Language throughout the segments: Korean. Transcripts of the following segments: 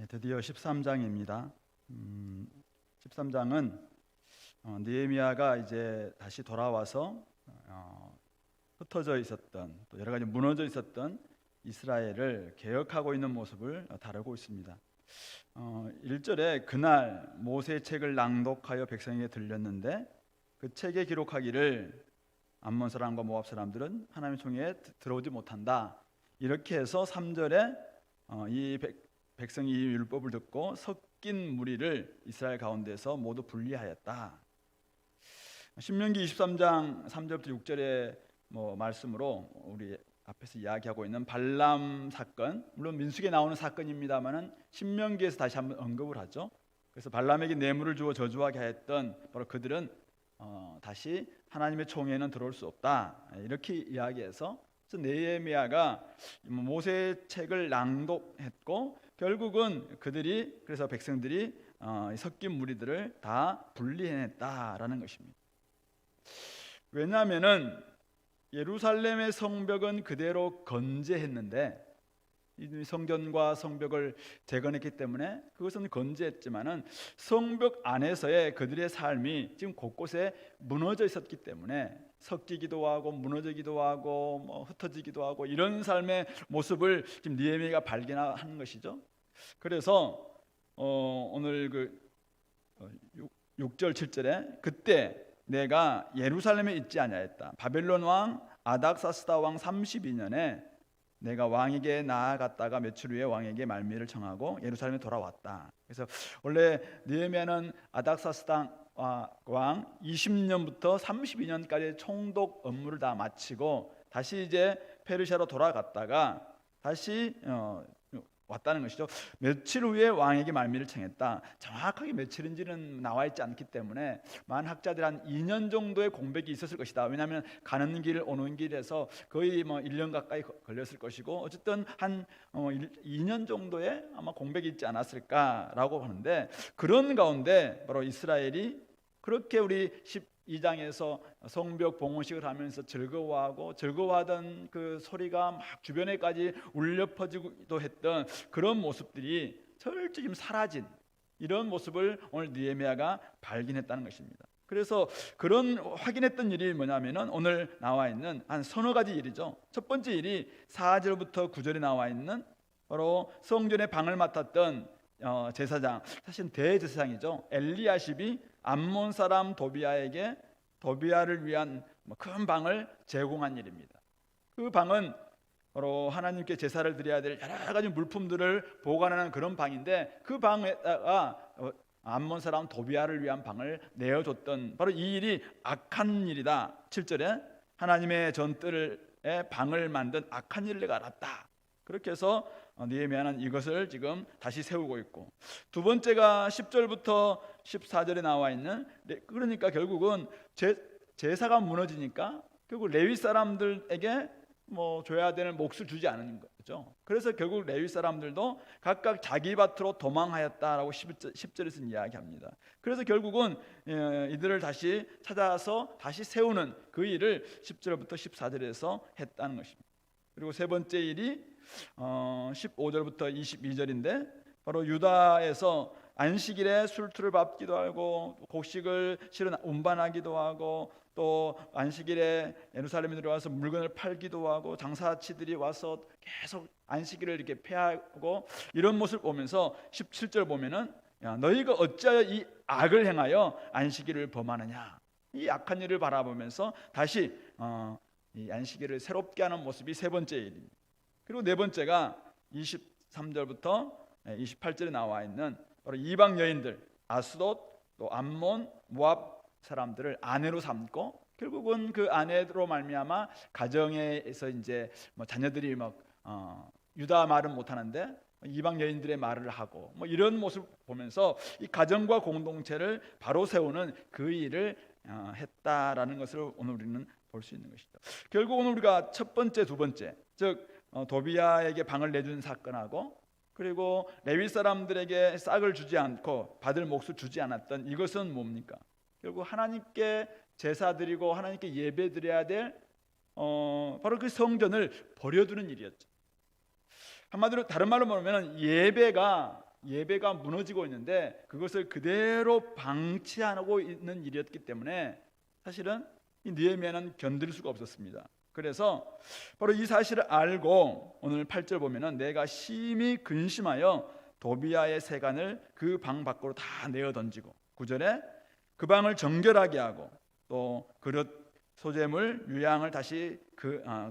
드디어 13장입니다. 13장은 느헤미야가 이제 다시 돌아와서 흩어져 있었던 또 여러 가지 무너져 있었던 이스라엘을 개혁하고 있는 모습을 다루고 있습니다. 1절에 그날 모세의 책을 낭독하여 백성에게 들렸는데 그 책에 기록하기를 암몬 사람과 모압 사람들은 하나님의 총회에 들어오지 못한다. 이렇게 해서 3절에 이 백성이 이 율법을 듣고 섞인 무리를 이스라엘 가운데서 모두 분리하였다. 신명기 23장 3절부터 6절의 말씀으로 우리 앞에서 이야기하고 있는 발람 사건, 물론 민수기에 나오는 사건입니다만은 신명기에서 다시 한번 언급을 하죠. 그래서 발람에게 뇌물을 주어 저주하게 하였던 바로 그들은 다시 하나님의 총회에는 들어올 수 없다. 이렇게 이야기해서 느헤미야가 모세의 책을 낭독했고 결국은 그들이 그래서 백성들이 섞인 무리들을 다 분리해냈다라는 것입니다. 왜냐하면은 예루살렘의 성벽은 그대로 건재했는데 이 성전과 성벽을 재건했기 때문에 그것은 건재했지만은 성벽 안에서의 그들의 삶이 지금 곳곳에 무너져 있었기 때문에 섞이기도 하고 무너지기도 하고 흩어지기도 하고 이런 삶의 모습을 지금 느헤미야가 발견하는 것이죠. 그래서 오늘 6절 7절에 그때 내가 예루살렘에 있지 아니하였다. 바벨론 왕 아닥사스다 왕 32년에 내가 왕에게 나아갔다가 며칠 후에 왕에게 말미를 청하고 예루살렘에 돌아왔다. 그래서 원래 느헤미야는 아닥사스다 왕 20년부터 32년까지 총독 업무를 다 마치고 다시 이제 페르시아로 돌아갔다가 다시 왔다는 것이죠. 며칠 후에 왕에게 말미를 청했다. 정확하게 며칠인지는 나와 있지 않기 때문에 많은 학자들이 한 2년 정도의 공백이 있었을 것이다. 왜냐하면 가는 길 오는 길에서 거의 1년 가까이 걸렸을 것이고 어쨌든 한 2년 정도의 아마 공백이 있지 않았을까라고 하는데 그런 가운데 바로 이스라엘이 그렇게 우리 12장에서 성벽 봉헌식을 하면서 즐거워하던 그 소리가 막 주변에까지 울려 퍼지기도 했던 그런 모습들이 철저히 사라진 이런 모습을 오늘 느헤미야가 발견했다는 것입니다. 그래서 그런 확인했던 일이 뭐냐면은 오늘 나와 있는 한 서너 가지 일이죠. 첫 번째 일이 4절부터 9절에 나와 있는 바로 성전의 방을 맡았던 제사장, 사실 대제사장이죠. 엘리야십이 암몬 사람 도비야에게 도비야를 위한 큰 방을 제공한 일입니다. 그 방은 바로 하나님께 제사를 드려야 될 여러 가지 물품들을 보관하는 그런 방인데 그 방에다가 암몬 사람 도비야를 위한 방을 내어줬던 바로 이 일이 악한 일이다. 7절에 하나님의 전뜰에 방을 만든 악한 일을 내가 알았다. 그렇게 해서 느헤미야는 이것을 지금 다시 세우고 있고, 두 번째가 10절부터 14절에 나와 있는, 그러니까 결국은 제사가 무너지니까 결국 레위 사람들에게 줘야 되는 몫을 주지 않은 거죠. 그래서 결국 레위 사람들도 각각 자기 밭으로 도망하였다라고 10절에서 이야기합니다. 그래서 결국은 이들을 다시 찾아서 다시 세우는 그 일을 10절부터 14절에서 했다는 것입니다. 그리고 세 번째 일이 15절부터 22절인데 바로 유다에서 안식일에 술투를 밟기도 하고 곡식을 실은 운반하기도 하고 또 안식일에 예루살렘에 들어와서 물건을 팔기도 하고 장사치들이 와서 계속 안식일을 이렇게 폐하고 이런 모습을 보면서 17절 보면은 너희가 어찌하여 이 악을 행하여 안식일을 범하느냐, 이 악한 일을 바라보면서 다시 이 안식일을 새롭게 하는 모습이 세 번째 일입니다. 그리고 네 번째가 23절부터 28절에 나와 있는 바로 이방 여인들 아스돗 또 암몬 모압 사람들을 아내로 삼고 결국은 그 아내로 말미암아 가정에서 이제 자녀들이 유다 말은 못하는데 이방 여인들의 말을 하고 이런 모습 보면서 이 가정과 공동체를 바로 세우는 그 일을 했다라는 것을 오늘 우리는 볼 수 있는 것이죠. 결국 오늘 우리가 첫 번째, 두 번째, 즉 도비야에게 방을 내준 사건하고 그리고 레위 사람들에게 싹을 주지 않고 받을 몫을 주지 않았던 이것은 뭡니까? 결국 하나님께 제사 드리고 하나님께 예배 드려야 될 바로 그 성전을 버려두는 일이었죠. 한마디로 다른 말로 말하면 예배가 예배가 무너지고 있는데 그것을 그대로 방치하고 있는 일이었기 때문에 사실은 이 느헤미야는 견딜 수가 없었습니다. 그래서 바로 이 사실을 알고 오늘 8절 보면은 내가 심히 근심하여 도비아의 세간을 그 방 밖으로 다 내어 던지고 9절에 그 방을 정결하게 하고 또 그릇 소재물 유향을 다시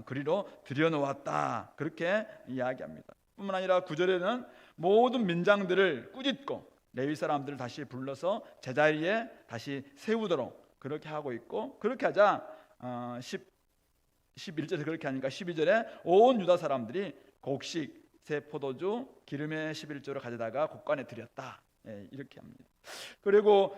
그리로 들여놓았다, 그렇게 이야기합니다. 뿐만 아니라 9절에는 모든 민장들을 꾸짖고 레위 사람들을 다시 불러서 제자리에 다시 세우도록 그렇게 하고 있고, 그렇게 하자 11절에 그렇게 하니까 12절에 온 유다 사람들이 곡식 새 포도주 기름의 11조를 가져다가 곡간에 드렸다, 이렇게 합니다. 그리고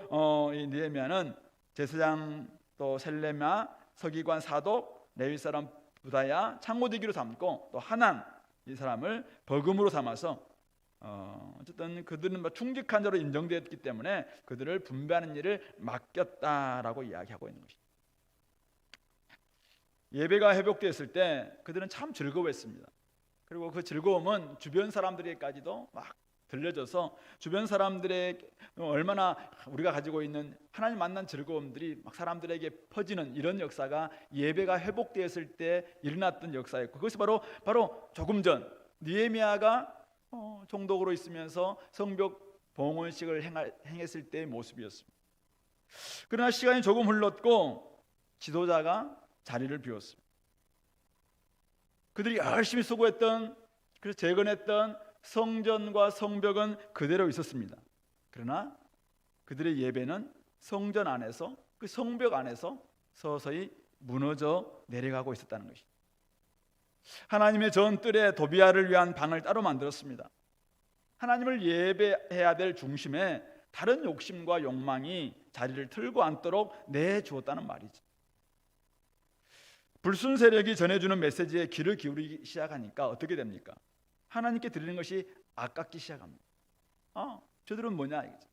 이 느헤미야는 제사장 또 셀레마 서기관 사독 레위 사람 부다야 창고대기로 삼고 또 하난 이 사람을 버금으로 삼아서 어쨌든 그들은 충직한 자로 인정되었기 때문에 그들을 분배하는 일을 맡겼다라고 이야기하고 있는 것입니다. 예배가 회복되었을 때 그들은 참 즐거워했습니다. 그리고 그 즐거움은 주변 사람들에게까지도 막 들려져서 주변 사람들의 얼마나 우리가 가지고 있는 하나님 만난 즐거움들이 막 사람들에게 퍼지는 이런 역사가 예배가 회복되었을 때 일어났던 역사였고, 그것이 바로 조금 전 느헤미야가 총독으로 있으면서 성벽 봉헌식을 행했을 때의 모습이었습니다. 그러나 시간이 조금 흘렀고 지도자가 자리를 비웠습니다. 그들이 열심히 수고했던, 그래서 재건했던 성전과 성벽은 그대로 있었습니다. 그러나 그들의 예배는 성전 안에서, 그 성벽 안에서 서서히 무너져 내려가고 있었다는 것입니다. 하나님의 전 뜰에 도비아를 위한 방을 따로 만들었습니다. 하나님을 예배해야 될 중심에 다른 욕심과 욕망이 자리를 틀고 앉도록 내주었다는 말이죠. 불순 세력이 전해주는 메시지에 귀를 기울이기 시작하니까 어떻게 됩니까? 하나님께 드리는 것이 아깝기 시작합니다. 저들은 뭐냐 이거죠.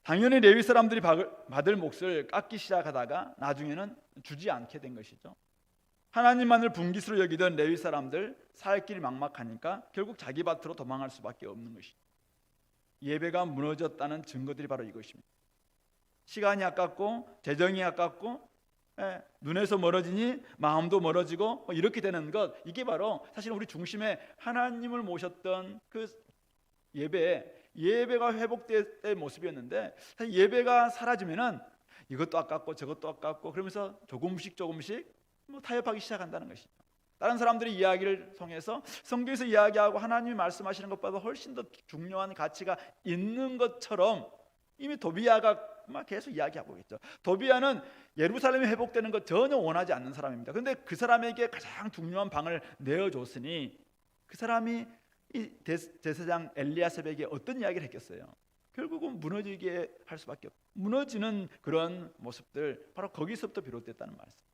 당연히 레위 사람들이 받을 몫을 깎기 시작하다가 나중에는 주지 않게 된 것이죠. 하나님만을 분깃으로 여기던 레위 사람들 살 길이 막막하니까 결국 자기 밭으로 도망할 수밖에 없는 것이죠. 예배가 무너졌다는 증거들이 바로 이것입니다. 시간이 아깝고 재정이 아깝고 눈에서 멀어지니 마음도 멀어지고 이렇게 되는 것, 이게 바로 사실 우리 중심에 하나님을 모셨던 그 예배가 회복될 때의 모습이었는데, 사실 예배가 사라지면은 이것도 아깝고 저것도 아깝고 그러면서 조금씩 타협하기 시작한다는 것이죠. 다른 사람들의 이야기를 통해서 성경에서 이야기하고 하나님이 말씀하시는 것보다 훨씬 더 중요한 가치가 있는 것처럼 이미 도비아가 막 계속 이야기하고 있죠. 도비아는 예루살렘이 회복되는 것 전혀 원하지 않는 사람입니다. 그런데 그 사람에게 가장 중요한 방을 내어줬으니 그 사람이 이 제사장 엘리야셉에게 어떤 이야기를 했겠어요? 결국은 무너지게 할 수밖에 없고, 무너지는 그런 모습들, 바로 거기서부터 비롯됐다는 말씀.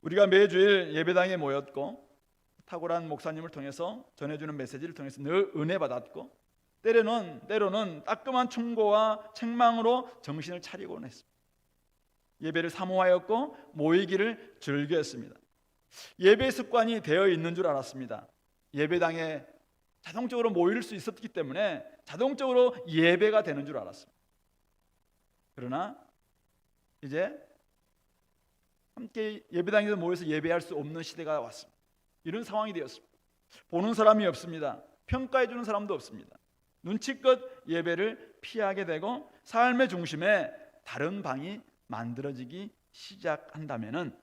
우리가 매주일 예배당에 모였고 탁월한 목사님을 통해서 전해주는 메시지를 통해서 늘 은혜 받았고, 때로는 따끔한 충고와 책망으로 정신을 차리곤 했습니다. 예배를 사모하였고 모이기를 즐겨했습니다. 예배 습관이 되어 있는 줄 알았습니다. 예배당에 자동적으로 모일 수 있었기 때문에 자동적으로 예배가 되는 줄 알았습니다. 그러나 이제 함께 예배당에서 모여서 예배할 수 없는 시대가 왔습니다. 이런 상황이 되었습니다. 보는 사람이 없습니다. 평가해 주는 사람도 없습니다. 눈치껏 예배를 피하게 되고 삶의 중심에 다른 방이 만들어지기 시작한다면은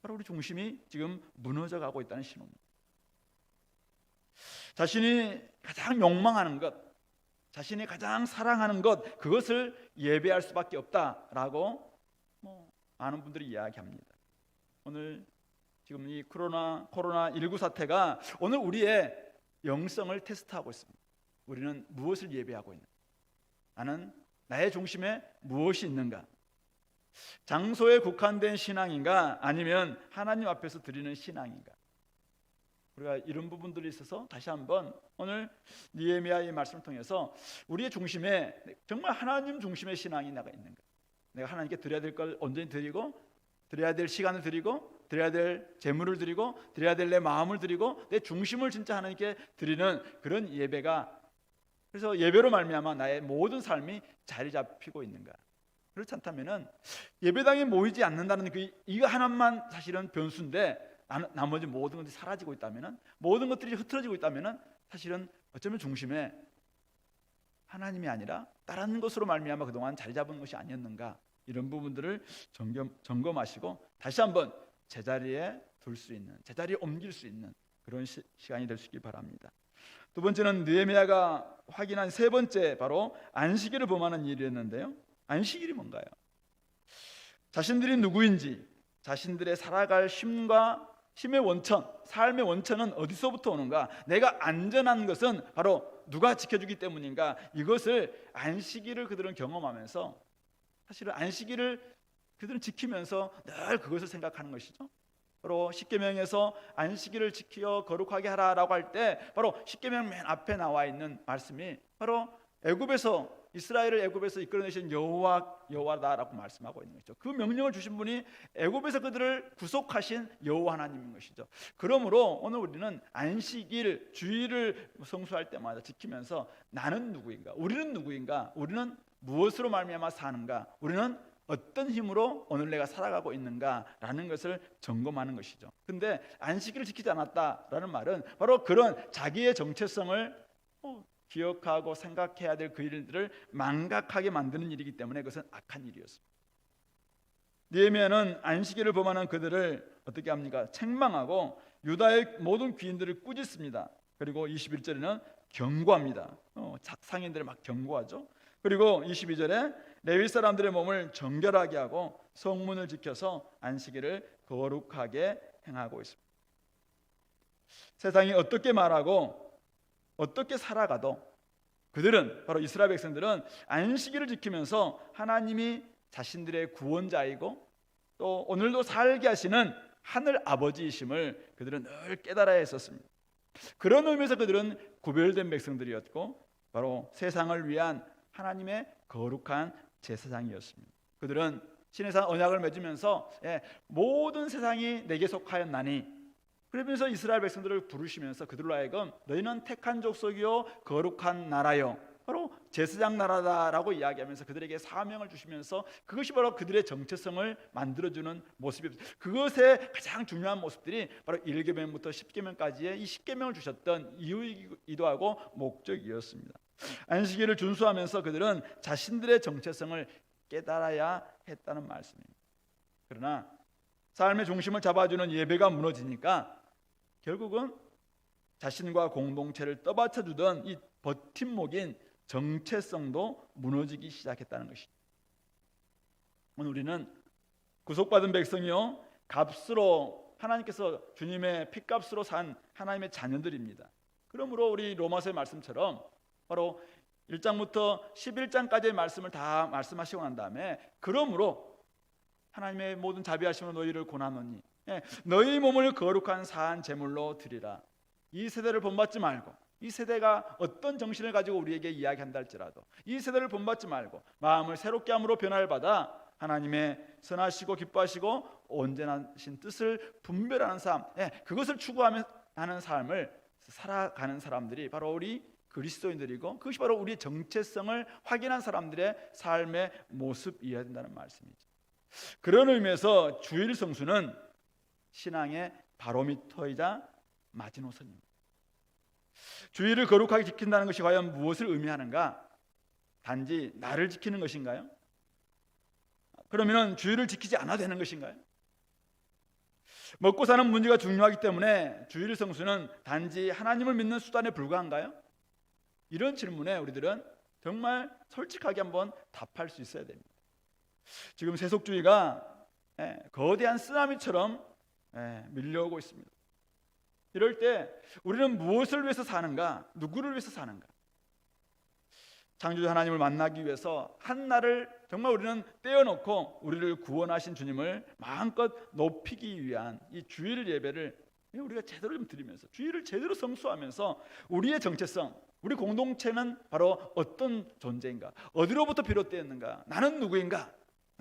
바로 우리 중심이 지금 무너져 가고 있다는 신호입니다. 자신이 가장 욕망하는 것, 자신이 가장 사랑하는 것, 그것을 예배할 수밖에 없다라고 많은 분들이 이야기합니다. 오늘 지금 이 코로나19 사태가 오늘 우리의 영성을 테스트하고 있습니다. 우리는 무엇을 예배하고 있는가? 나는 나의 중심에 무엇이 있는가? 장소에 국한된 신앙인가? 아니면 하나님 앞에서 드리는 신앙인가? 우리가 이런 부분들이 있어서 다시 한번 오늘 느헤미야의 말씀을 통해서 우리의 중심에 정말 하나님 중심의 신앙이 내가 있는가? 내가 하나님께 드려야 될 걸 온전히 드리고, 드려야 될 시간을 드리고, 드려야 될 재물을 드리고 드려야 될 내 마음을 드리고 내 중심을 진짜 하나님께 드리는 그런 예배가, 그래서 예배로 말미암아 나의 모든 삶이 자리 잡히고 있는가? 그렇지 않다면은 예배당에 모이지 않는다는 이거 하나만 사실은 변수인데 나머지 모든 것들이 사라지고 있다면은, 모든 것들이 흐트러지고 있다면은 사실은 어쩌면 중심에 하나님이 아니라 다른 것으로 말미암아 그동안 자리 잡은 것이 아니었는가, 이런 부분들을 점검하시고 다시 한번 제자리에 둘 수 있는, 제자리에 옮길 수 있는 그런 시간이 될 수 있길 바랍니다. 두 번째는 느헤미야가 확인한 세 번째, 바로 안식일을 범하는 일이었는데요. 안식일이 뭔가요? 자신들이 누구인지, 자신들의 살아갈 힘의 원천, 삶의 원천은 어디서부터 오는가, 내가 안전한 것은 바로 누가 지켜주기 때문인가, 이것을 안식일을 그들은 경험하면서, 사실은 안식일을 그들은 지키면서 늘 그것을 생각하는 것이죠. 바로 십계명에서 안식일을 지켜 거룩하게 하라라고 할 때 바로 십계명 맨 앞에 나와 있는 말씀이 바로 이스라엘을 애굽에서 이끌어내신 여호와다라고 말씀하고 있는 것이죠. 그 명령을 주신 분이 애굽에서 그들을 구속하신 여호와 하나님인 것이죠. 그러므로 오늘 우리는 안식일, 주일을 성수할 때마다 지키면서 나는 누구인가, 우리는 누구인가, 우리는 무엇으로 말미암아 사는가, 우리는 어떤 힘으로 오늘 내가 살아가고 있는가라는 것을 점검하는 것이죠. 근데 안식일을 지키지 않았다라는 말은 바로 그런 자기의 정체성을 기억하고 생각해야 될 그 일들을 망각하게 만드는 일이기 때문에 그것은 악한 일이었습니다. 느헤미야는 안식일을 범하는 그들을 어떻게 합니까? 책망하고 유다의 모든 귀인들을 꾸짖습니다. 그리고 21절에는 경고합니다. 상인들을 막 경고하죠. 그리고 22절에 레위 사람들의 몸을 정결하게 하고 성문을 지켜서 안식일을 거룩하게 행하고 있습니다. 세상이 어떻게 말하고 어떻게 살아가도 그들은, 바로 이스라엘 백성들은 안식일을 지키면서 하나님이 자신들의 구원자이고 또 오늘도 살게 하시는 하늘 아버지이심을 그들은 늘 깨달아야 했었습니다. 그런 의미에서 그들은 구별된 백성들이었고 바로 세상을 위한 하나님의 거룩한 제사장이었습니다. 그들은 신의 언약을 맺으면서 모든 세상이 내게 속하였나니, 그러면서 이스라엘 백성들을 부르시면서 그들로 하여금 너희는 택한 족속이요 거룩한 나라요, 바로 제사장 나라다라고 이야기하면서 그들에게 사명을 주시면서 그것이 바로 그들의 정체성을 만들어주는 모습이었어요. 그것의 가장 중요한 모습들이 바로 1계명부터 10계명까지의 이 10계명을 주셨던 이유이기도 하고 목적이었습니다. 안식일을 준수하면서 그들은 자신들의 정체성을 깨달아야 했다는 말씀입니다. 그러나 삶의 중심을 잡아주는 예배가 무너지니까 결국은 자신과 공동체를 떠받쳐주던 이 버팀목인 정체성도 무너지기 시작했다는 것이죠. 오늘 우리는 구속받은 백성이요 값으로, 하나님께서 주님의 핏값으로 산 하나님의 자녀들입니다. 그러므로 우리 로마서의 말씀처럼 바로 1장부터 11장까지의 말씀을 다 말씀하시고 난 다음에, 그러므로 하나님의 모든 자비하심으로 너희를 권하노니 너희 몸을 거룩한 사한 제물로 드리라. 이 세대를 본받지 말고, 이 세대가 어떤 정신을 가지고 우리에게 이야기한다 할지라도 이 세대를 본받지 말고 마음을 새롭게 함으로 변화를 받아 하나님의 선하시고 기뻐하시고 온전하신 뜻을 분별하는 삶, 그것을 추구하는 삶을 살아가는 사람들이 바로 우리 그리스도인들이고, 그것이 바로 우리의 정체성을 확인한 사람들의 삶의 모습이어야 된다는 말씀이죠. 그런 의미에서 주일 성수는 신앙의 바로미터이자 마지노선입니다. 주일을 거룩하게 지킨다는 것이 과연 무엇을 의미하는가? 단지 나를 지키는 것인가요? 그러면 주일을 지키지 않아도 되는 것인가요? 먹고 사는 문제가 중요하기 때문에 주일 성수는 단지 하나님을 믿는 수단에 불과한가요? 이런 질문에 우리들은 정말 솔직하게 한번 답할 수 있어야 됩니다. 지금 세속주의가 거대한 쓰나미처럼 밀려오고 있습니다. 이럴 때 우리는 무엇을 위해서 사는가? 누구를 위해서 사는가? 창조주 하나님을 만나기 위해서 한 날을 정말 우리는 떼어놓고 우리를 구원하신 주님을 마음껏 높이기 위한 이 주일 예배를 우리가 제대로 좀 드리면서, 주일을 제대로 성수하면서 우리의 정체성, 우리 공동체는 바로 어떤 존재인가, 어디로부터 비롯되었는가, 나는 누구인가,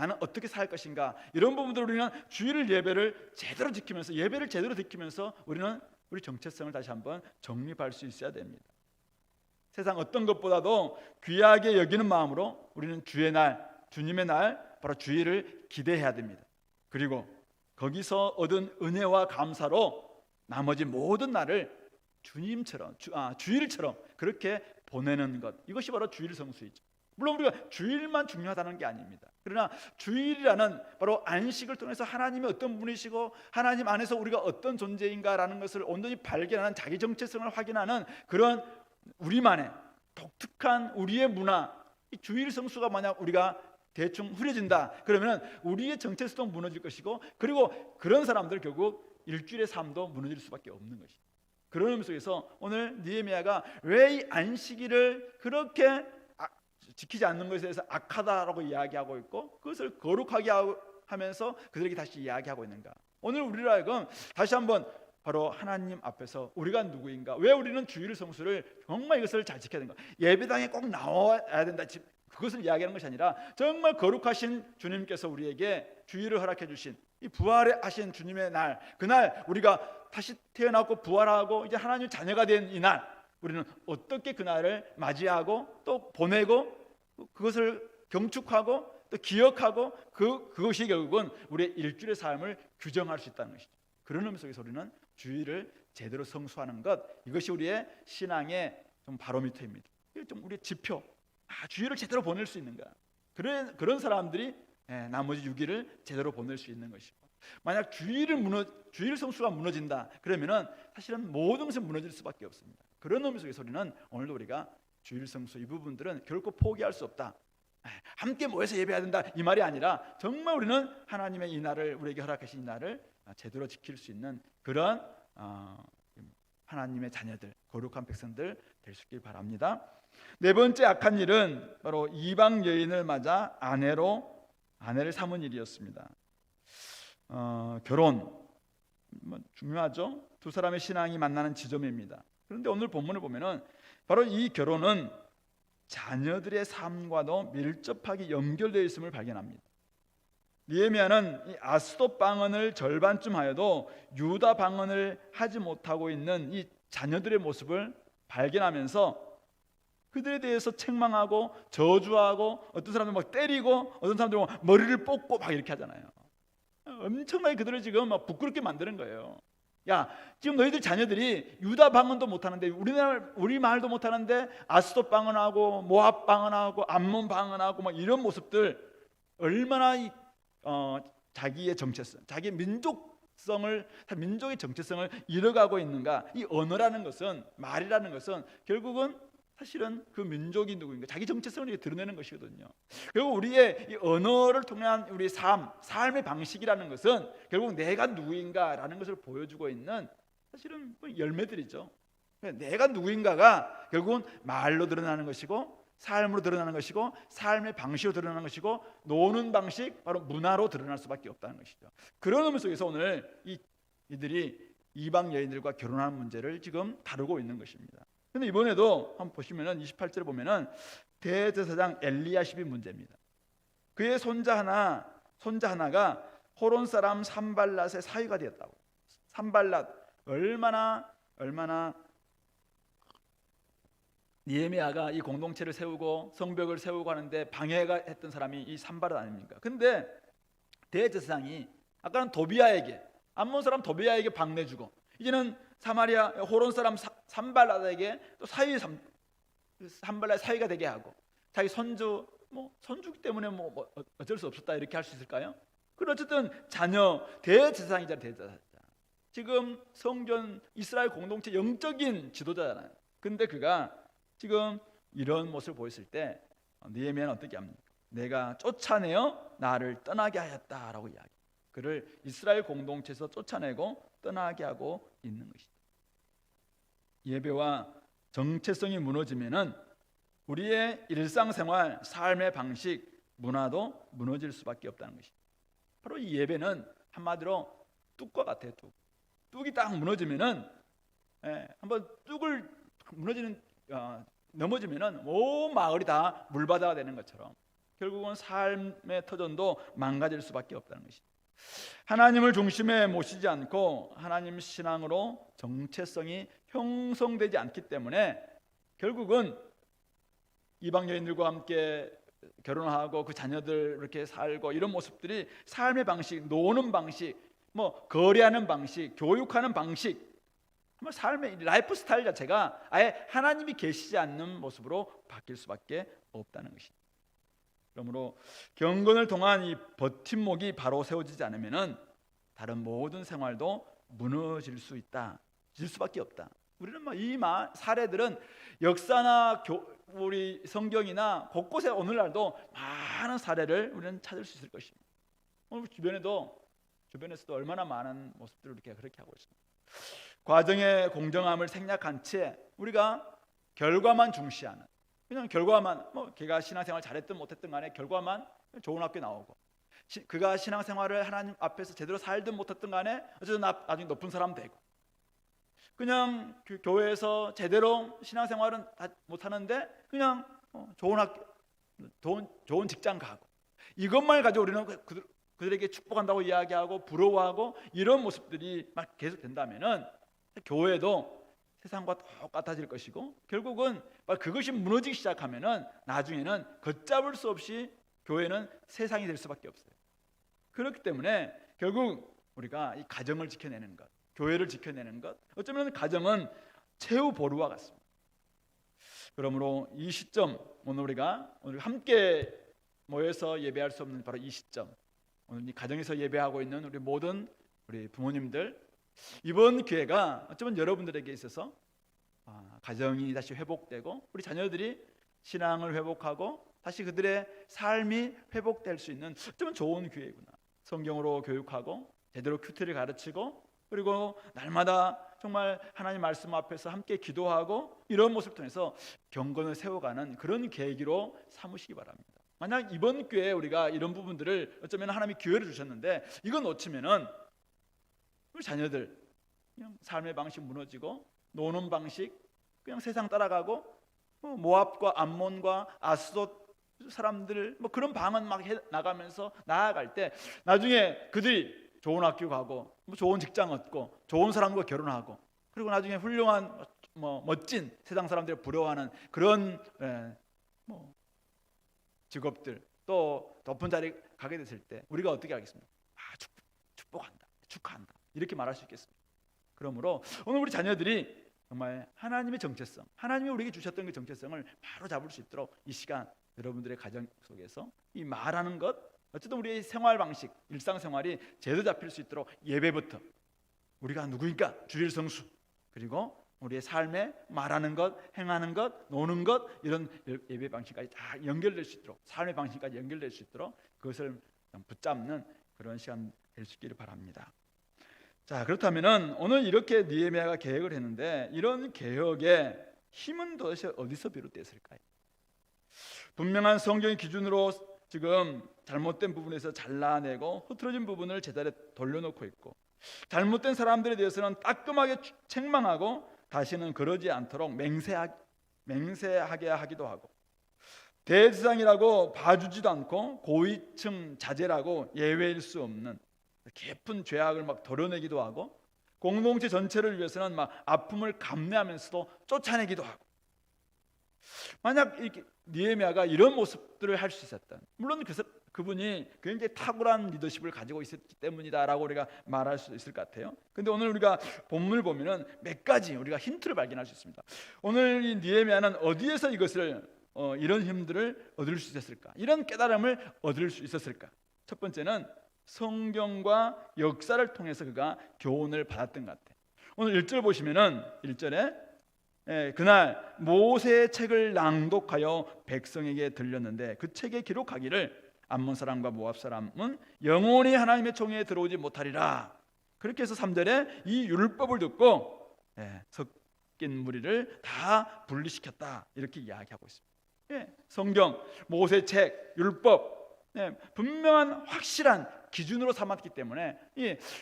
나는 어떻게 살 것인가, 이런 부분들 우리는 주일 예배를 제대로 지키면서, 예배를 제대로 지키면서 우리는 우리 정체성을 다시 한번 정립할 수 있어야 됩니다. 세상 어떤 것보다도 귀하게 여기는 마음으로 우리는 주의 날, 주님의 날, 바로 주일을 기대해야 됩니다. 그리고 거기서 얻은 은혜와 감사로 나머지 모든 날을 주님처럼, 주일처럼 그렇게 보내는 것, 이것이 바로 주일 성수이죠. 물론 우리가 주일만 중요하다는 게 아닙니다. 그러나 주일이라는 바로 안식을 통해서 하나님이 어떤 분이시고 하나님 안에서 우리가 어떤 존재인가라는 것을 온전히 발견하는, 자기 정체성을 확인하는 그런 우리만의 독특한 우리의 문화, 이 주일 성수가 만약 우리가 대충 흐려진다 그러면 우리의 정체성도 무너질 것이고, 그리고 그런 사람들 결국 일주일의 삶도 무너질 수밖에 없는 것이죠. 그런 의미 속에서 오늘 느헤미야가 왜 이 안식일을 그렇게 지키지 않는 것에 대해서 악하다라고 이야기하고 있고 그것을 거룩하게 하면서 그들에게 다시 이야기하고 있는가? 오늘 우리로 하여금 다시 한번 바로 하나님 앞에서 우리가 누구인가, 왜 우리는 주일 성수를 정말 이것을 잘 지켜야 되는가, 예배당에 꼭 나와야 된다, 그것을 이야기하는 것이 아니라 정말 거룩하신 주님께서 우리에게 주일을 허락해 주신 이 부활하신 주님의 날, 그날 우리가 다시 태어나고 부활하고 이제 하나님 자녀가 된 이 날, 우리는 어떻게 그날을 맞이하고 또 보내고 그것을 경축하고 또 기억하고 그것이 결국은 우리의 일주일의 삶을 규정할 수 있다는 것이죠. 그런 의미 속에서 우리는 주일을 제대로 성수하는 것, 이것이 우리의 신앙의 좀 바로미터입니다. 좀 우리의 지표, 주일을 제대로 보낼 수 있는가, 그런 사람들이 나머지 6일을 제대로 보낼 수 있는 것이고, 만약 주일 성수가 무너진다 그러면은 사실은 모든 것이 무너질 수밖에 없습니다. 그런 의미 속에서 우리는 오늘도 우리가 주일 성수 이 부분들은 결코 포기할 수 없다, 함께 모여서 예배해야 된다, 이 말이 아니라 정말 우리는 하나님의 이 날을, 우리에게 허락하신 이 날을 제대로 지킬 수 있는 그런 하나님의 자녀들, 거룩한 백성들 될 수 있길 바랍니다. 네 번째 악한 일은 바로 이방 여인을 맞아 아내를 삼은 일이었습니다. 결혼 중요하죠. 두 사람의 신앙이 만나는 지점입니다. 그런데 오늘 본문을 보면은 바로 이 결혼은 자녀들의 삶과도 밀접하게 연결되어 있음을 발견합니다. 느헤미야는 이 아스돗 방언을 절반쯤 하여도 유다 방언을 하지 못하고 있는 이 자녀들의 모습을 발견하면서 그들에 대해서 책망하고 저주하고, 어떤 사람들 막 때리고 어떤 사람들 막 머리를 뽑고 막 이렇게 하잖아요. 엄청나게 그들을 지금 막 부끄럽게 만드는 거예요. 야, 지금 너희들 자녀들이 유다 방언도 못하는데, 우리 말도 못하는데 아스돗 방언하고 모압 방언하고 암몬 방언하고 막 이런 모습들, 얼마나 자기의 정체성, 자기의 민족의 정체성을 잃어가고 있는가. 이 언어라는 것은, 말이라는 것은 결국은 사실은 그 민족이 누구인가, 자기 정체성을 드러내는 것이거든요. 결국 우리의 이 언어를 통한 우리 삶의 방식이라는 것은 결국 내가 누구인가라는 것을 보여주고 있는 사실은 열매들이죠. 내가 누구인가가 결국은 말로 드러나는 것이고, 삶으로 드러나는 것이고, 삶의 방식으로 드러나는 것이고, 노는 방식, 바로 문화로 드러날 수밖에 없다는 것이죠. 그런 의미 속에서 오늘 이들이 이방 여인들과 결혼하는 문제를 지금 다루고 있는 것입니다. 근데 이번에도 한번 보시면은 28절에 보면은 대제사장 엘리야십이 문제입니다. 그의 손자 하나가 호론 사람 산발랏의 사위가 되었다고. 산발랏, 얼마나 느헤미야가 이 공동체를 세우고 성벽을 세우고 하는데 방해가 했던 사람이 이 산발랏 아닙니까? 근데 대제사장이 아까는 암몬 사람 도비야에게 방내 주고, 이제는 사마리아 호론 사람 산발랏에게 또 산발랏 사위가 되게 하고, 자기 손주기 때문에 어쩔 수 없었다 이렇게 할 수 있을까요? 그럼 어쨌든 대제사장이잖아요. 대제사장. 지금 성전 이스라엘 공동체 영적인 지도자잖아요. 근데 그가 지금 이런 모습을 보였을 때 느헤미야는 어떻게 합니까? 내가 쫓아내어 나를 떠나게 하였다라고 이야기. 그를 이스라엘 공동체에서 쫓아내고 떠나게 하고 있는 것이죠. 예배와 정체성이 무너지면은 우리의 일상생활, 삶의 방식, 문화도 무너질 수밖에 없다는 것이죠. 바로 이 예배는 한마디로 뚝과 같아요. 뚝이 딱 무너지면은, 한번 뚝을 넘어지면은 온 마을이 다 물바다가 되는 것처럼 결국은 삶의 터전도 망가질 수밖에 없다는 것이죠. 하나님을 중심에 모시지 않고 하나님 신앙으로 정체성이 형성되지 않기 때문에 결국은 이방 여인들과 함께 결혼하고 그 자녀들 이렇게 살고 이런 모습들이 삶의 방식, 노는 방식, 뭐 거래하는 방식, 교육하는 방식, 삶의 라이프 스타일 자체가 아예 하나님이 계시지 않는 모습으로 바뀔 수밖에 없다는 것입니다. 그러므로 경건을 통한 이 버팀목이 바로 세워지지 않으면은 다른 모든 생활도 무너질 수 있다, 질 수밖에 없다. 우리는 이 사례들은 역사나 우리 성경이나 곳곳에 오늘날도 많은 사례를 우리는 찾을 수 있을 것입니다. 오늘 주변에서도 얼마나 많은 모습들을 그렇게 하고 있습니다. 과정의 공정함을 생략한 채 우리가 결과만 중시하는, 그냥 결과만, 걔가 신앙생활 잘했든 못했든 간에 결과만 좋은 학교 나오고, 그가 신앙생활을 하나님 앞에서 제대로 살든 못했든 간에 어쨌든 나중에 높은 사람 되고, 그냥 그 교회에서 제대로 신앙생활은 못하는데 그냥 좋은 학교, 좋은 직장 가고, 이것만 가지고 우리는 그들에게 축복한다고 이야기하고 부러워하고 이런 모습들이 막 계속 된다면은 교회도 세상과 똑같아질 것이고, 결국은 그것이 무너지기 시작하면은 나중에는 걷잡을 수 없이 교회는 세상이 될 수밖에 없어요. 그렇기 때문에 결국 우리가 이 가정을 지켜내는 것, 교회를 지켜내는 것, 어쩌면 가정은 최후 보루와 같습니다. 그러므로 이 시점, 오늘 함께 모여서 예배할 수 없는 바로 이 시점, 오늘 이 가정에서 예배하고 있는 우리 모든 우리 부모님들, 이번 기회가 어쩌면 여러분들에게 있어서 가정이 다시 회복되고 우리 자녀들이 신앙을 회복하고 다시 그들의 삶이 회복될 수 있는 어쩌면 좋은 기회구나. 성경으로 교육하고 제대로 큐티를 가르치고 그리고 날마다 정말 하나님 말씀 앞에서 함께 기도하고 이런 모습을 통해서 경건을 세워가는 그런 계기로 삼으시기 바랍니다. 만약 이번 기회에 우리가 이런 부분들을 어쩌면 하나님이 기회를 주셨는데 이거 놓치면은 우리 자녀들 그냥 삶의 방식 무너지고 노는 방식 그냥 세상 따라가고 모압과 암몬과 아스돗 사람들 그런 방언 막 나가면서 나아갈 때 나중에 그들이 좋은 학교 가고 좋은 직장 얻고 좋은 사람과 결혼하고 그리고 나중에 훌륭한 멋진 세상 사람들이 부러워하는 그런 직업들 또 높은 자리에 가게 됐을 때 우리가 어떻게 하겠습니까? 축복한다, 축하한다 이렇게 말할 수 있겠습니다. 그러므로 오늘 우리 자녀들이 정말 하나님의 정체성, 하나님이 우리에게 주셨던 그 정체성을 바로 잡을 수 있도록 이 시간 여러분들의 가정 속에서 이 말하는 것, 어쨌든 우리의 생활 방식, 일상생활이 제대로 잡힐 수 있도록 예배부터 우리가 누구인가 주일 성수, 그리고 우리의 삶에 말하는 것, 행하는 것, 노는 것 이런 예배 방식까지 다 연결될 수 있도록 삶의 방식까지 연결될 수 있도록 그것을 붙잡는 그런 시간 될 수 있기를 바랍니다. 자, 그렇다면은 오늘 이렇게 느헤미야가 개혁을 했는데 이런 개혁의 힘은 도대체 어디서 비롯됐을까요? 분명한 성경의 기준으로 지금 잘못된 부분에서 잘라내고 흐트러진 부분을 제자리에 돌려놓고 있고 잘못된 사람들에 대해서는 따끔하게 책망하고 다시는 그러지 않도록 맹세하게 하기도 하고 대제사장이라고 봐주지도 않고 고위층 자제라고 예외일 수 없는 깊은 죄악을 막 덜어내기도 하고 공동체 전체를 위해서는 막 아픔을 감내하면서도 쫓아내기도 하고 만약 이렇게 느헤미야가 이런 모습들을 할 수 있었다. 물론 그분이 굉장히 탁월한 리더십을 가지고 있었기 때문이다라고 우리가 말할 수 있을 것 같아요. 근데 오늘 우리가 본문을 보면은 몇 가지 우리가 힌트를 발견할 수 있습니다. 오늘 이 느헤미야는 어디에서 이것을 이런 힘들을 얻을 수 있었을까? 이런 깨달음을 얻을 수 있었을까? 첫 번째는 성경과 역사를 통해서 그가 교훈을 받았던 것 같아요. 오늘 1절 보시면은 1절에 그날 모세의 책을 낭독하여 백성에게 들렸는데 그 책에 기록하기를 암몬 사람과 모압 사람은 영원히 하나님의 총회에 들어오지 못하리라. 그렇게 해서 3절에 이 율법을 듣고 섞인 무리를 다 분리시켰다 이렇게 이야기하고 있습니다. 성경, 모세의 책, 율법 분명한 확실한 기준으로 삼았기 때문에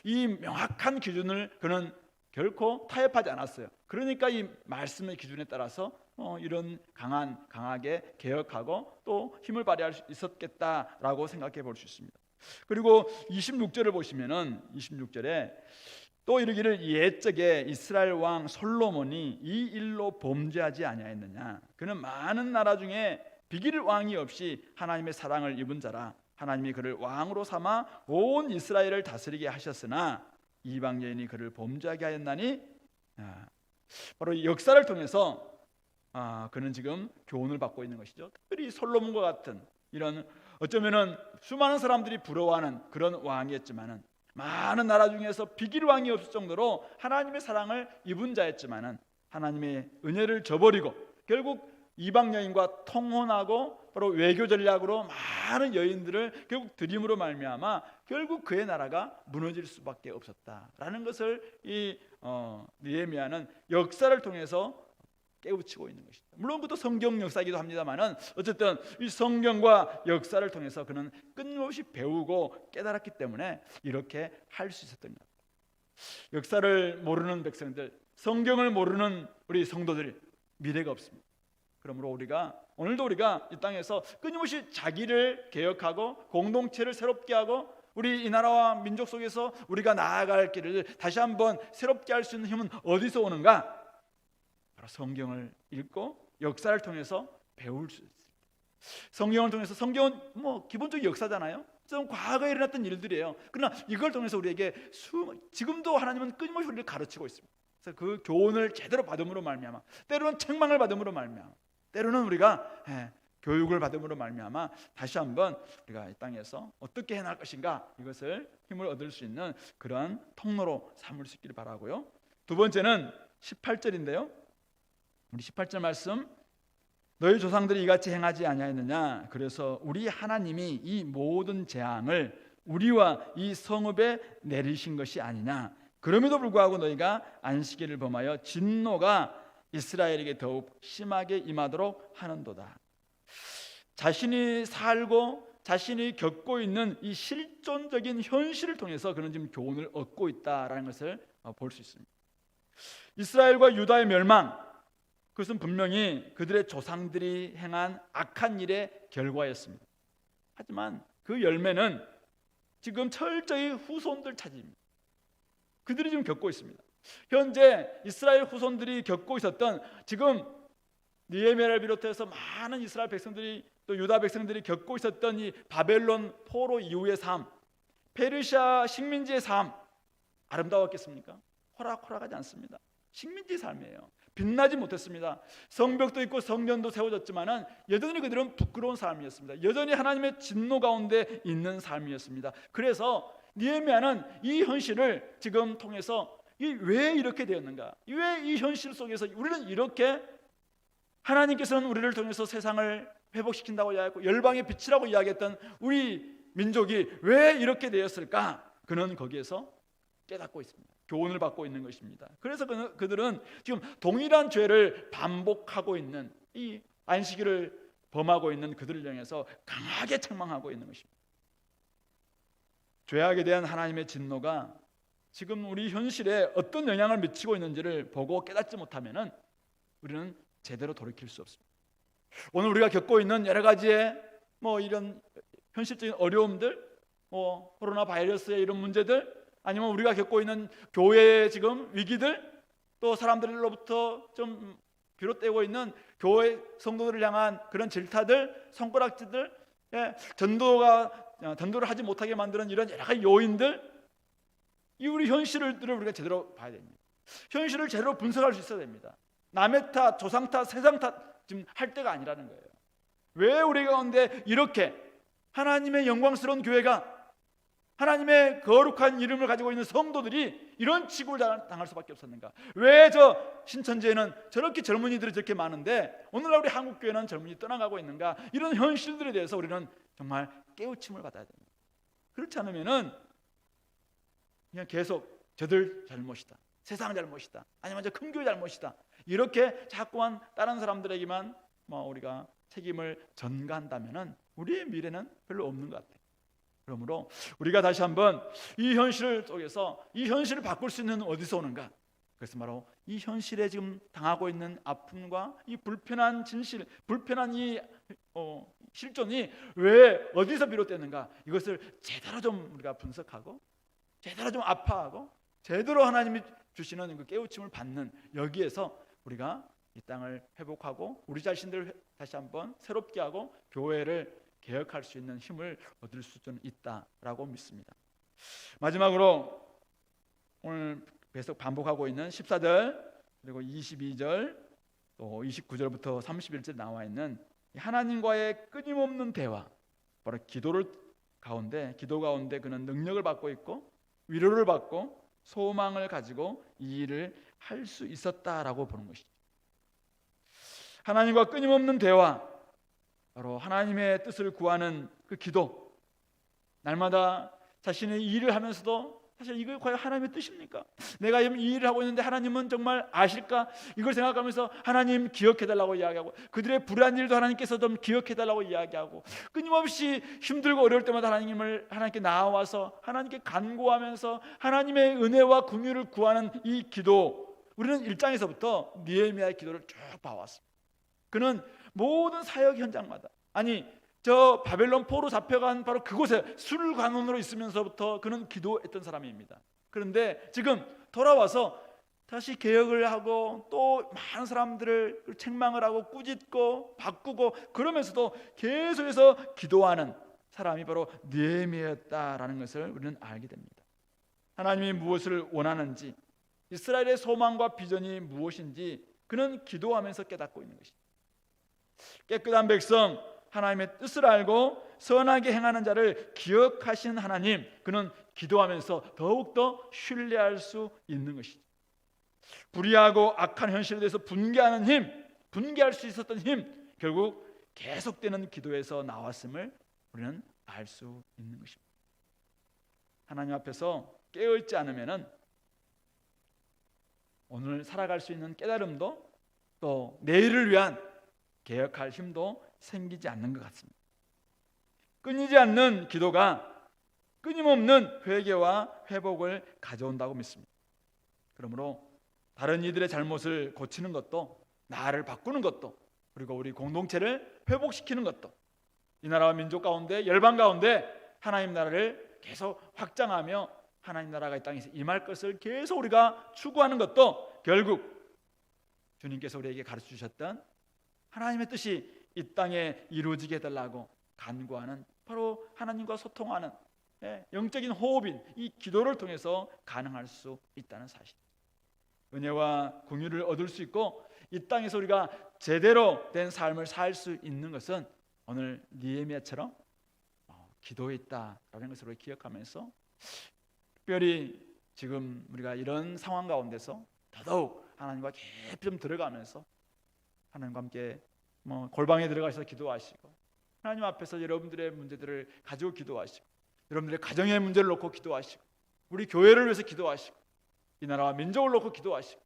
이 명확한 기준을 그는 결코 타협하지 않았어요. 그러니까 이 말씀의 기준에 따라서 이런 강하게 개혁하고 또 힘을 발휘할 수 있었겠다라고 생각해 볼 수 있습니다. 그리고 26절을 보시면은 26절에 또 이르기를 옛적에 이스라엘 왕 솔로몬이 이 일로 범죄하지 아니하였느냐. 그는 많은 나라 중에 비길 왕이 없이 하나님의 사랑을 입은 자라. 하나님이 그를 왕으로 삼아 온 이스라엘을 다스리게 하셨으나 이방 여인이 그를 범죄하게 하였나니. 바로 이 역사를 통해서 그는 지금 교훈을 받고 있는 것이죠. 특별히 솔로몬과 같은 이런 어쩌면은 수많은 사람들이 부러워하는 그런 왕이었지만은, 많은 나라 중에서 비길 왕이 없을 정도로 하나님의 사랑을 입은 자였지만은 하나님의 은혜를 저버리고 결국 이방 여인과 통혼하고 바로 외교 전략으로 많은 여인들을 결국 들임으로 말미암아 결국 그의 나라가 무너질 수밖에 없었다라는 것을 이 느헤미야는 역사를 통해서 깨우치고 있는 것이죠. 물론 그것도 성경 역사이기도 합니다만은 어쨌든 이 성경과 역사를 통해서 그는 끊임없이 배우고 깨달았기 때문에 이렇게 할 수 있었던 것. 역사를 모르는 백성들, 성경을 모르는 우리 성도들이 미래가 없습니다. 그러므로 오늘도 우리가 이 땅에서 끊임없이 자기를 개혁하고 공동체를 새롭게 하고 우리 이 나라와 민족 속에서 우리가 나아갈 길을 다시 한번 새롭게 할 수 있는 힘은 어디서 오는가? 바로 성경을 읽고 역사를 통해서 배울 수 있습니다. 성경을 통해서, 성경은 기본적인 역사잖아요. 좀 과거에 일어났던 일들이에요. 그러나 이걸 통해서 우리에게 지금도 하나님은 끊임없이 우리를 가르치고 있습니다. 그래서 그 교훈을 제대로 받음으로 말미암아, 때로는 책망을 받음으로 말미암아, 때로는 우리가 교육을 받음으로 말미암아 다시 한번 우리가 이 땅에서 어떻게 해나갈 것인가, 이것을 힘을 얻을 수 있는 그런 통로로 삼을 수 있기를 바라고요. 두 번째는 18절인데요. 우리 18절 말씀, 너희 조상들이 이같이 행하지 아니하였느냐. 그래서 우리 하나님이 이 모든 재앙을 우리와 이 성읍에 내리신 것이 아니냐. 그럼에도 불구하고 너희가 안식일을 범하여 진노가 이스라엘에게 더욱 심하게 임하도록 하는도다. 자신이 살고 자신이 겪고 있는 이 실존적인 현실을 통해서 그는 지금 교훈을 얻고 있다라는 것을 볼 수 있습니다. 이스라엘과 유다의 멸망, 그것은 분명히 그들의 조상들이 행한 악한 일의 결과였습니다. 하지만 그 열매는 지금 철저히 후손들 차지입니다. 그들이 지금 겪고 있습니다. 현재 이스라엘 후손들이 겪고 있었던, 지금 느헤미야를 비롯해서 많은 이스라엘 백성들이 또 유다 백성들이 겪고 있었던 이 바벨론 포로 이후의 삶, 페르시아 식민지의 삶, 아름다웠겠습니까? 호락호락하지 않습니다. 식민지 삶이에요. 빛나지 못했습니다. 성벽도 있고 성전도 세워졌지만은 여전히 그들은 부끄러운 삶이었습니다. 여전히 하나님의 진노 가운데 있는 삶이었습니다. 그래서 느헤미야는 이 현실을 지금 통해서 왜 이렇게 되었는가? 왜 이 현실 속에서 우리는 이렇게, 하나님께서는 우리를 통해서 세상을 회복시킨다고 이야기했고 열방의 빛이라고 이야기했던 우리 민족이 왜 이렇게 되었을까? 그는 거기에서 깨닫고 있습니다. 교훈을 받고 있는 것입니다. 그래서 그들은 지금 동일한 죄를 반복하고 있는, 이 안식일을 범하고 있는 그들을 향해서 강하게 책망하고 있는 것입니다. 죄악에 대한 하나님의 진노가 지금 우리 현실에 어떤 영향을 미치고 있는지를 보고 깨닫지 못하면은 우리는 제대로 돌이킬 수 없습니다. 오늘 우리가 겪고 있는 여러 가지의 이런 현실적인 어려움들, 코로나 바이러스의 이런 문제들, 아니면 우리가 겪고 있는 교회의 지금 위기들, 또 사람들로부터 좀 비롯되고 있는 교회 성도들을 향한 그런 질타들, 손가락질들, 전도를 하지 못하게 만드는 이런 여러 가지 요인들, 이 우리 현실을 우리가 제대로 봐야 됩니다. 현실을 제대로 분석할 수 있어야 됩니다. 남의 탓, 조상 탓, 세상 탓 지금 할 때가 아니라는 거예요. 왜 우리 가운데 이렇게 하나님의 영광스러운 교회가, 하나님의 거룩한 이름을 가지고 있는 성도들이 이런 취급을 당할 수밖에 없었는가? 왜 저 신천지에는 저렇게 젊은이들이 저렇게 많은데 오늘날 우리 한국교회는 젊은이 떠나가고 있는가? 이런 현실들에 대해서 우리는 정말 깨우침을 받아야 됩니다. 그렇지 않으면은 그냥 계속 저들 잘못이다, 세상 잘못이다, 아니면 저 큰 교회 잘못이다, 이렇게 자꾸만 다른 사람들에게만 우리가 책임을 전가한다면은 우리의 미래는 별로 없는 것 같아요. 그러므로 우리가 다시 한번 이 현실 속에서 이 현실을 바꿀 수 있는 어디서 오는가? 그래서 바로 이 현실에 지금 당하고 있는 아픔과 이 불편한 진실, 불편한 이 실존이 왜 어디서 비롯되는가, 이것을 제대로 좀 우리가 분석하고 제대로 좀 아파하고 제대로 하나님이 주시는 그 깨우침을 받는, 여기에서 우리가 이 땅을 회복하고 우리 자신들을 다시 한번 새롭게 하고 교회를 개혁할 수 있는 힘을 얻을 수는 있다라고 믿습니다. 마지막으로 오늘 계속 반복하고 있는 14절 그리고 22절 또 29절부터 31절 나와 있는 하나님과의 끊임없는 대화, 바로 기도 가운데 그는 능력을 받고 있고 위로를 받고 소망을 가지고 이 일을 할 수 있었다라고 보는 것이죠. 하나님과 끊임없는 대화, 바로 하나님의 뜻을 구하는 그 기도, 날마다 자신의 일을 하면서도 사실 이거 과연 하나님의 뜻입니까? 내가 이 일을 하고 있는데 하나님은 정말 아실까? 이걸 생각하면서 하나님 기억해달라고 이야기하고, 그들의 불의한 일도 하나님께서 좀 기억해달라고 이야기하고, 끊임없이 힘들고 어려울 때마다 하나님께 나와서 하나님께 간구하면서 하나님의 은혜와 긍휼을 구하는 이 기도, 우리는 1장에서부터 느헤미야의 기도를 쭉 봐왔습니다. 그는 모든 사역 현장마다, 저 바벨론 포로 잡혀간 바로 그곳에 술관원으로 있으면서부터 그는 기도했던 사람입니다. 그런데 지금 돌아와서 다시 개혁을 하고 또 많은 사람들을 책망을 하고 꾸짖고 바꾸고 그러면서도 계속해서 기도하는 사람이 바로 느헤미야였다라는 것을 우리는 알게 됩니다. 하나님이 무엇을 원하는지, 이스라엘의 소망과 비전이 무엇인지 그는 기도하면서 깨닫고 있는 것입니다. 깨끗한 백성, 하나님의 뜻을 알고 선하게 행하는 자를 기억하신 하나님, 그는 기도하면서 더욱더 신뢰할 수 있는 것이죠. 불의하고 악한 현실에 대해서 분개할 수 있었던 힘, 결국 계속되는 기도에서 나왔음을 우리는 알 수 있는 것입니다. 하나님 앞에서 깨어있지 않으면 오늘 살아갈 수 있는 깨달음도 또 내일을 위한 개혁할 힘도 생기지 않는 것 같습니다. 끊이지 않는 기도가 끊임없는 회개와 회복을 가져온다고 믿습니다. 그러므로 다른 이들의 잘못을 고치는 것도, 나를 바꾸는 것도, 그리고 우리 공동체를 회복시키는 것도, 이 나라와 민족 가운데, 열방 가운데 하나님 나라를 계속 확장하며 하나님 나라가 이 땅에서 임할 것을 계속 우리가 추구하는 것도 결국 주님께서 우리에게 가르쳐 주셨던 하나님의 뜻이 이 땅에 이루어지게 해달라고 간구하는, 바로 하나님과 소통하는 영적인 호흡인 이 기도를 통해서 가능할 수 있다는 사실, 은혜와 긍휼을 얻을 수 있고 이 땅에서 우리가 제대로 된 삶을 살 수 있는 것은 오늘 느헤미야처럼 기도에 있다라는 것을 기억하면서, 특별히 지금 우리가 이런 상황 가운데서 더더욱 하나님과 깊이 좀 들어가면서 하나님과 함께 골방에 들어가셔서 기도하시고, 하나님 앞에서 여러분들의 문제들을 가지고 기도하시고, 여러분들의 가정의 문제를 놓고 기도하시고, 우리 교회를 위해서 기도하시고, 이 나라와 민족을 놓고 기도하시고,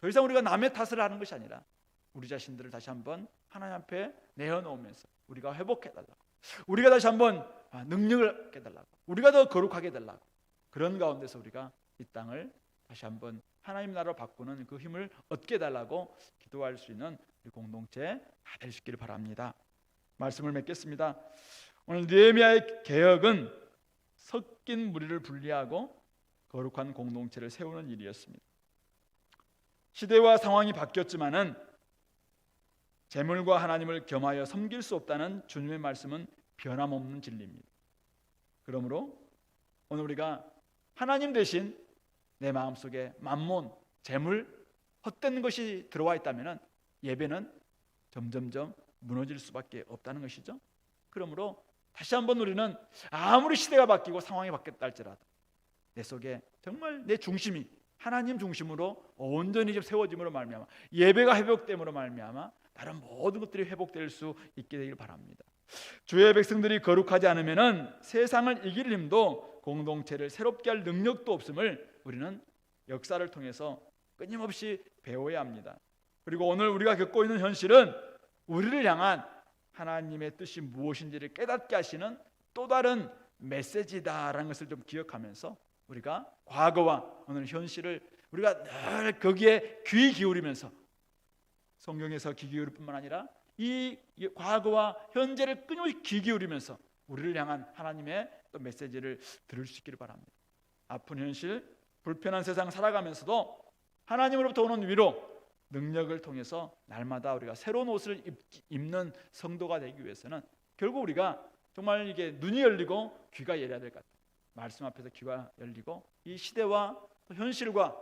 더 이상 우리가 남의 탓을 하는 것이 아니라 우리 자신들을 다시 한번 하나님 앞에 내어놓으면서 우리가 회복해달라고, 우리가 다시 한번 능력을 깨달라고, 우리가 더 거룩하게 해달라고, 그런 가운데서 우리가 이 땅을 다시 한번 하나님 나라로 바꾸는 그 힘을 얻게 해달라고 기도할 수 있는 우리 공동체 다 될 수 있기를 바랍니다. 말씀을 맺겠습니다. 오늘 느헤미야의 개혁은 섞인 무리를 분리하고 거룩한 공동체를 세우는 일이었습니다. 시대와 상황이 바뀌었지만은 재물과 하나님을 겸하여 섬길 수 없다는 주님의 말씀은 변함없는 진리입니다. 그러므로 오늘 우리가 하나님 대신 내 마음속에 만몬, 재물, 헛된 것이 들어와 있다면 예배는 점점점 무너질 수밖에 없다는 것이죠. 그러므로 다시 한번 우리는 아무리 시대가 바뀌고 상황이 바뀌었다 할지라도 내 속에 정말 내 중심이 하나님 중심으로 온전히 세워짐으로 말미암아, 예배가 회복됨으로 말미암아 다른 모든 것들이 회복될 수 있게 되길 바랍니다. 주의 백성들이 거룩하지 않으면 세상을 이길 힘도 공동체를 새롭게 할 능력도 없음을 우리는 역사를 통해서 끊임없이 배워야 합니다. 그리고 오늘 우리가 겪고 있는 현실은 우리를 향한 하나님의 뜻이 무엇인지를 깨닫게 하시는 또 다른 메시지다라는 것을 좀 기억하면서 우리가 과거와 오늘 현실을 우리가 늘 거기에 귀 기울이면서 성경에서 귀 기울일 뿐만 아니라 이 과거와 현재를 끊임없이 귀 기울이면서 우리를 향한 하나님의 또 메시지를 들을 수 있기를 바랍니다. 아픈 현실, 불편한 세상 살아가면서도 하나님으로부터 오는 위로, 능력을 통해서 날마다 우리가 새로운 옷을 입는 성도가 되기 위해서는 결국 우리가 정말 이게 눈이 열리고 귀가 열려야 될 것 같아요. 말씀 앞에서 귀가 열리고 이 시대와 또 현실과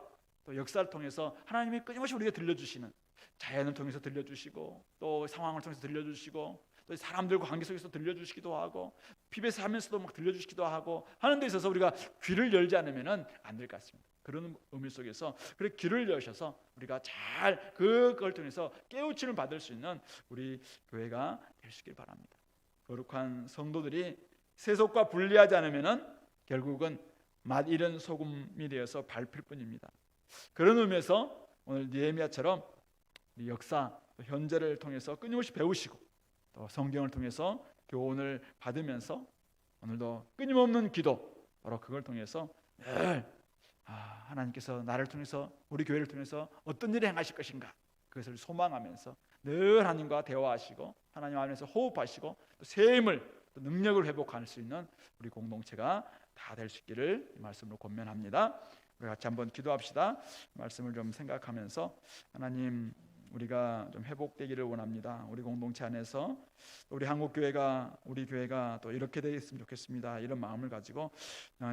또 역사를 통해서 하나님이 끊임없이 우리에게 들려주시는, 자연을 통해서 들려주시고 또 상황을 통해서 들려주시고 또 사람들과 관계 속에서 들려주시기도 하고 PBS 하면서도 막 들려주시기도 하고 하는 데 있어서 우리가 귀를 열지 않으면 안 될 것 같습니다. 그런 의미 속에서 그래 귀를 여셔서 우리가 잘 그걸 통해서 깨우침을 받을 수 있는 우리 교회가 될 수 있길 바랍니다. 거룩한 성도들이 세속과 분리하지 않으면 결국은 맛 잃은 소금이 되어서 밟힐 뿐입니다. 그런 의미에서 오늘 느헤미야처럼 역사, 현재를 통해서 끊임없이 배우시고 또 성경을 통해서 교훈을 받으면서 오늘도 끊임없는 기도, 바로 그걸 통해서 늘 하나님께서 나를 통해서 우리 교회를 통해서 어떤 일을 행하실 것인가 그것을 소망하면서 늘 하나님과 대화하시고 하나님 안에서 호흡하시고 또 새 힘을 또 능력을 회복할 수 있는 우리 공동체가 다 될 수 있기를 이 말씀으로 권면합니다. 우리 같이 한번 기도합시다. 말씀을 좀 생각하면서 하나님, 우리가 좀 회복되기를 원합니다. 우리 공동체 안에서 우리 한국교회가, 우리 교회가 또 이렇게 되었으면 좋겠습니다. 이런 마음을 가지고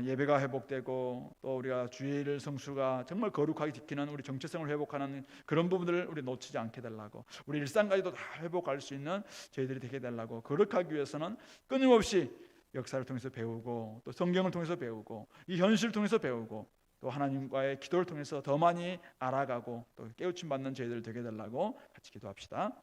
예배가 회복되고 또 우리가 주일 성수가 정말 거룩하게 지키는 우리 정체성을 회복하는 그런 부분들을 우리 놓치지 않게 달라고, 우리 일상까지도 다 회복할 수 있는 저희들이 되게 달라고, 거룩하기 위해서는 끊임없이 역사를 통해서 배우고 또 성경을 통해서 배우고 이 현실을 통해서 배우고 또 하나님과의 기도를 통해서 더 많이 알아가고 또 깨우침 받는 저희들 되게 달라고 같이 기도합시다.